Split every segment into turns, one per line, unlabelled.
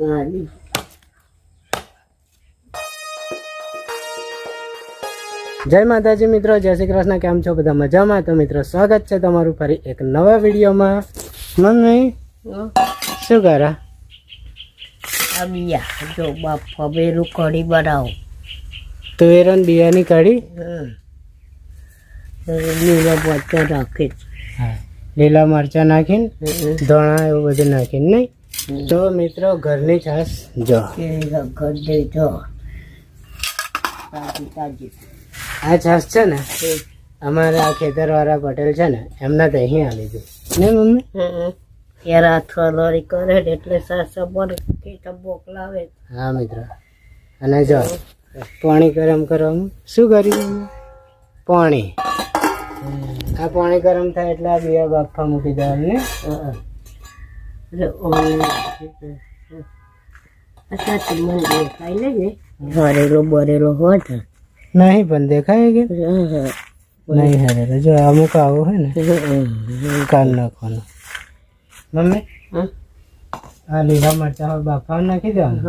જય માતાજી મિત્રો, જય શ્રી કૃષ્ણ. કેમ છો બધા? મજામાં? તો મિત્રો સ્વાગત છે તમારું ફરી એક નવા વિડીયોમાં. મમ્મી શું કરે?
જો બાપ ફબેરું કઢી બનાવો.
તુવેર બિયાની કઢી.
લીલા મરચાં નાખી.
હા, લીલા મરચાં નાખીને ધોણા એવું બધું નાખીને નહીં. તો મિત્રો ઘરની છાશ જો
ગઢી જો તાજી તાજી.
આ છાશ છે ને અમારે આ ખેતરવાળા પટેલ છે ને એમના તો અહીં આવી દીધું ને મમ્મી.
યાર હાથવા લોરી કરે ને એટલે સાસા બોલે કે મોકલાવે.
હા મિત્રો, અને જો પાણી ગરમ કરવામાં શું કર્યું? પાણી. આ પાણી ગરમ થાય એટલે આ બીયા બાફા મૂકી દેવાનું ને.
ખાઈ લેજે. ભરેલો બરેલો હોત
નહીં પણ દેખાય કે નહીં. હારે જો અમુક આવું હોય ને કાન નાખવાનું. મમ્મી આ લીલા મરચાં બાફા નાખી દેવાનું.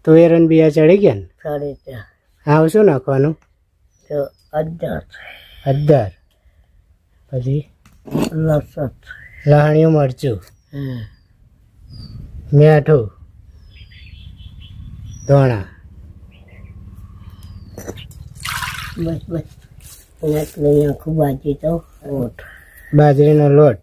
તુવેર બિયા ચડી ગયા ને. હા, શું નાખવાનું?
અદર
હળદર, પછી
લસણ,
લહણિયું મરચું, મીઠું, ધોણા.
બસ બસ એટલે આખું બાજી તો લોટ,
બાજરીનો લોટ.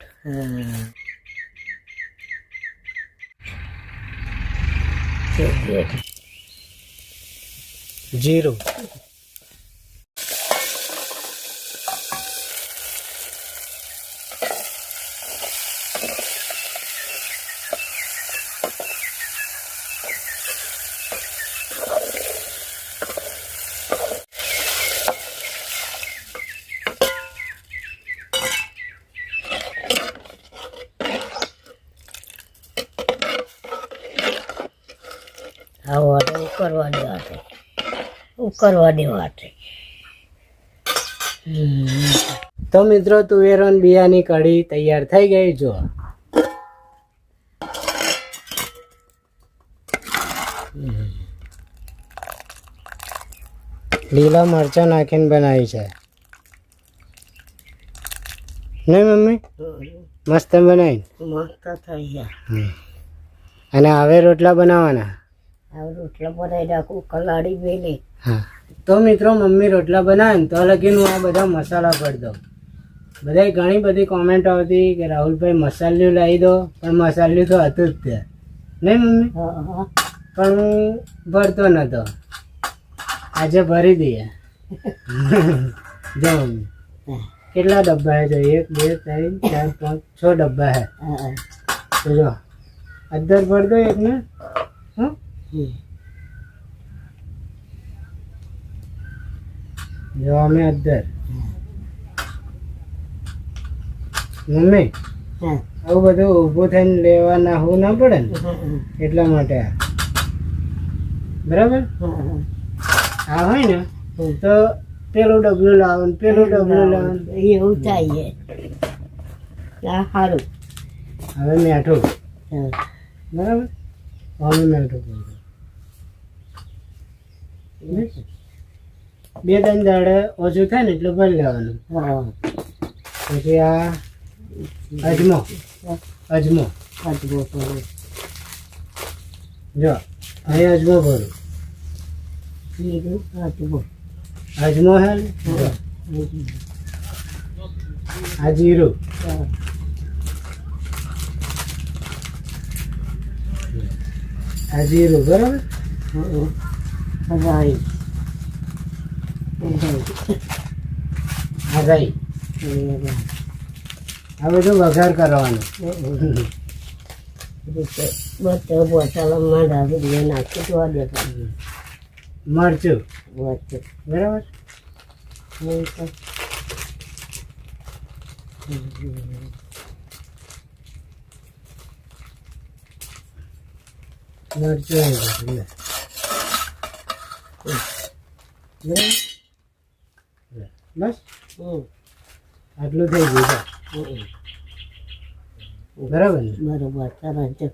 જીરું,
ઉકરવા દેવા.
તો મિત્રો તુવેર બિયાની કઢી તૈયાર થઈ ગઈ. જો લીલા મરચાં નાખીને બનાવી છે નહીં મમ્મી? મસ્ત બનાવી.
મસ્ત થઈ ગયા.
અને હવે રોટલા બનાવવાના.
રોટલા બનાવી નાખું કલાડી વેલી.
હા, તો મિત્રો મમ્મી રોટલા બનાવે ને તો લગીને હું આ બધા મસાલા ભરી દઉં. બધા ઘણી બધી કોમેન્ટ આવતી કે રાહુલભાઈ મસાલિયું લાવી દો, પણ મસાલિયું તો હતું જ તે નહીં મમ્મી? પણ હું ભરતો નહોતો. આજે ભરી દઈએ. જો મમ્મી કેટલા ડબ્બા હે? જો 1 2 3 4 5 6 ડબ્બા હે. તો જો અદર ભર દો એક ને. જો અમે અદર. મમ્મી આવું બધું ઊભું થઈને લેવાના હોવું ના પડે ને એટલા માટે. બરાબર? આ હોય ને તો પેલું ડબલું લાવો ને પેલું ડબલું લાવો
એવું થાય. સારું.
હવે મીઠું. બરાબર? હવે મીઠું 2-3 દાડે ઓછું થાય ને એટલે ભરી લેવાનું. પછી આ અજમો. અજમો જો અહીં અજમો ભરું. અજમો હે ને? આ જીરું. આ જીરું. બરાબર? આ રાઈ. આ બધું વઘાર કરવાનું.
બધું મસાલામાં ડાબી નાખી જોવા દેવાનું.
મરચું. બરાબર? મરચું એ બધું લે. બરાબર? લે. બસ આટલું થઈ ગયું છે. બરાબર ને?
બરોબર સરસ છે.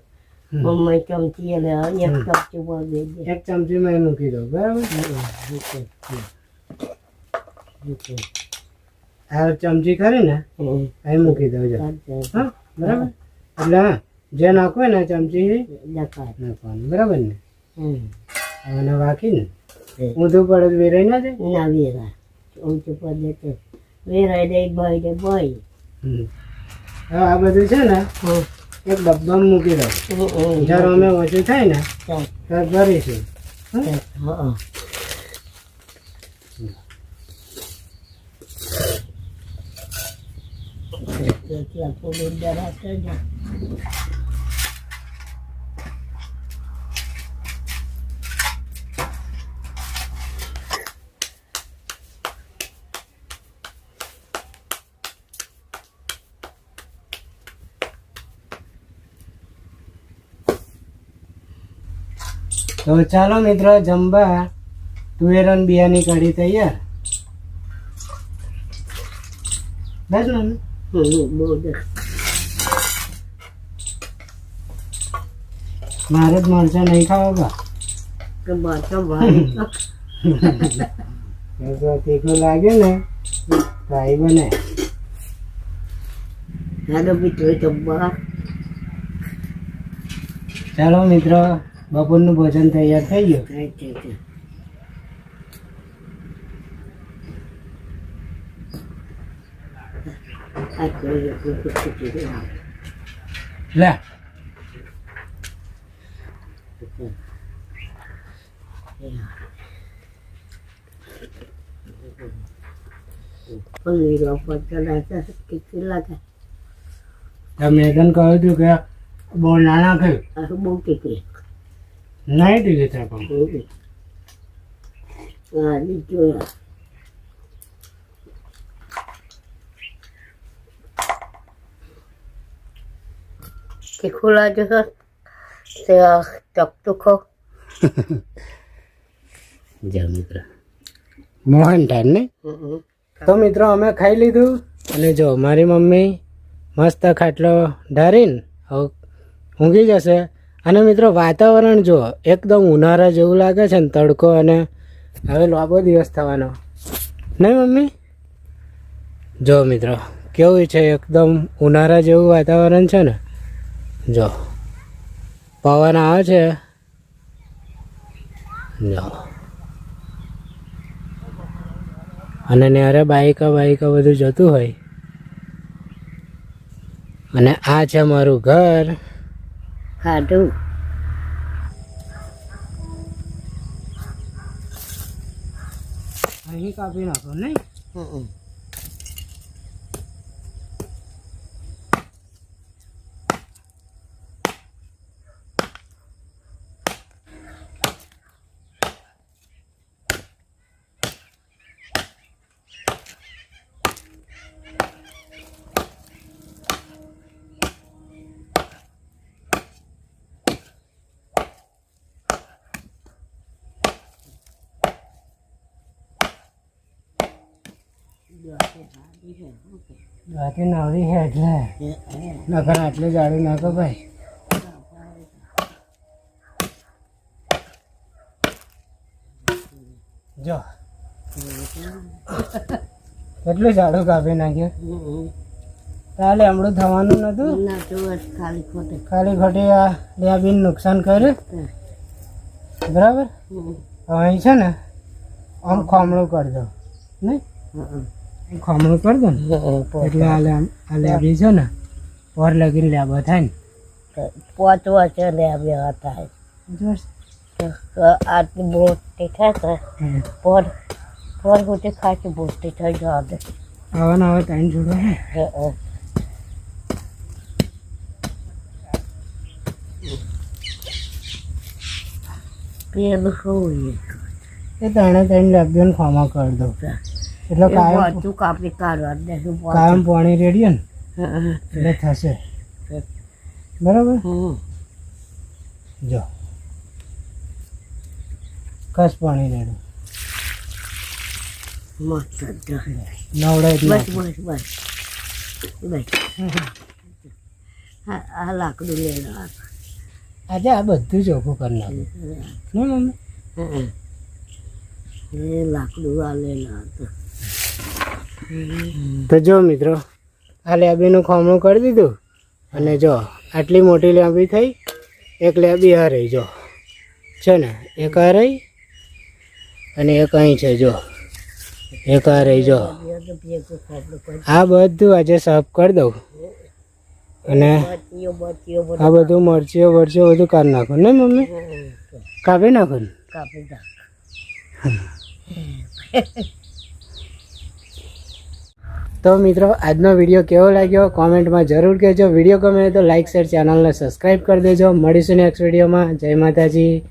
મમ્મી ચમચી એટલે એક ચમચી પર દે દે.
એક ચમચીમાં એ મૂકી દો. બરાબર? આ ચમચી ખરી ને એ મૂકી દો. હા બરાબર. એટલે હા જે નાખો ને ચમચી નાખવાનું. બરાબર ને? હવે વાંકીને ઊંધું પડે તો વેરાઈ ના જાય.
ના વેરા ઊંચું પર દે તો વેરાઈ દે ભાઈ.
હવે આ બધું છે ને એક ડબ્બામાં મૂકી દો. જ્યારે અમે ઓછું થાય ને ત્યારે ભરીશું.
હા
તો ચાલો મિત્રો જમવા તુવેરન બિયાની કઢી તૈયાર. બસ મમ્મી
બહુ દસ
મારે જ મરચાં નહીં ખાવા બા તીખું લાગે ને કાંઈ બને. ચાલો મિત્રો બપોરનું ભોજન તૈયાર થઈ ગયું. લે મેં તને કહ્યું હતું કે બહુ નાના ખાયું
બહુ ટીકરી
નહીં ટીકી થાય પણ
જોયા તીખું લાગે છે તે ચપટું ખાવ જા મિત્ર
મોહન ઠાર ને. તો મિત્રો અમે ખાઈ લીધું અને જો મારી મમ્મી મસ્ત ખાટલો ઢારીને હવે ઊંઘી જશે. અને મિત્રો વાતાવરણ જો એકદમ ઉનાળા જેવું લાગે છે ને તડકો અને હવે લાંબો દિવસ થવાનો નહીં મમ્મી. જો મિત્રો કેવું છે એકદમ ઉનાળા જેવું વાતાવરણ છે ને. જો પવન આવે છે જો અને ન્યારે બાઈકા બધું જતું હોય. અને આ છે મારું ઘર.
ખાધું
અહીં કાપી નાખો નહીં. બાકી નવરી છે એટલે નખર આટલું જાડું નાખો ભાઈ. જો કેટલું જાડું કાપી નાખ્યું. તાલે હમણાં થવાનું નતું ખાલી ખોટી આ ડેબીને નુકસાન કર્યું. બરાબર અહીં છે ને આમ ખોમણું કરી દો નહીં ખોમણું કરી દો ને એટલે આ લેબી છે ને પર લગીને લેબા થાય ને
5 વર્ષે લેબ્યા થાય આટલી મોટી થાય પર સુધી ખાસી મોટી થઈ જવા દે.
આવા ને આવા ટાઈમ જોડો હે.
પેલું શું
એ ત્રણે લેબીઓને ખોમા કરી દો એટલે
બધું કાપી કાઢવા દે
કાયમ પાણી રેડીએ ને એટલે થશે. બરાબર જો કસ પાણી રેડું
મસ્ત જ.
નવડાય જ
બસ
નાખું.
બસ બસ બસ હા આ લાકડું લે લો.
આજે આ બધું ચોખ્ખું કરી નાખું નહીં મમ્મી?
એ લાકડું આ લે લો.
તો જો મિત્રો આ લેબીનું ખોમણું કરી દીધું અને જો આટલી મોટી લેબી થઈ. એક લેબી આ રહી જો છે ને, એક આ રહી અને એક અહીં છે જો, એક આ રહી જો. આ બધું આજે સાફ કરી દઉં અને આ બધું મરચીઓ બધું કાઢી નાખું ને મમ્મી? કાપી નાખું ને?
કાપી નાખ.
તો મિત્રો આજનો વિડીયો કેવો લાગ્યો કોમેન્ટમાં જરૂર કહેજો. વિડીયો ગમે તો લાઇક શેર ચેનલને સબસ્ક્રાઈબ કરી દેજો. મળીશું નેક્સ્ટ વિડીયોમાં. જય માતાજી.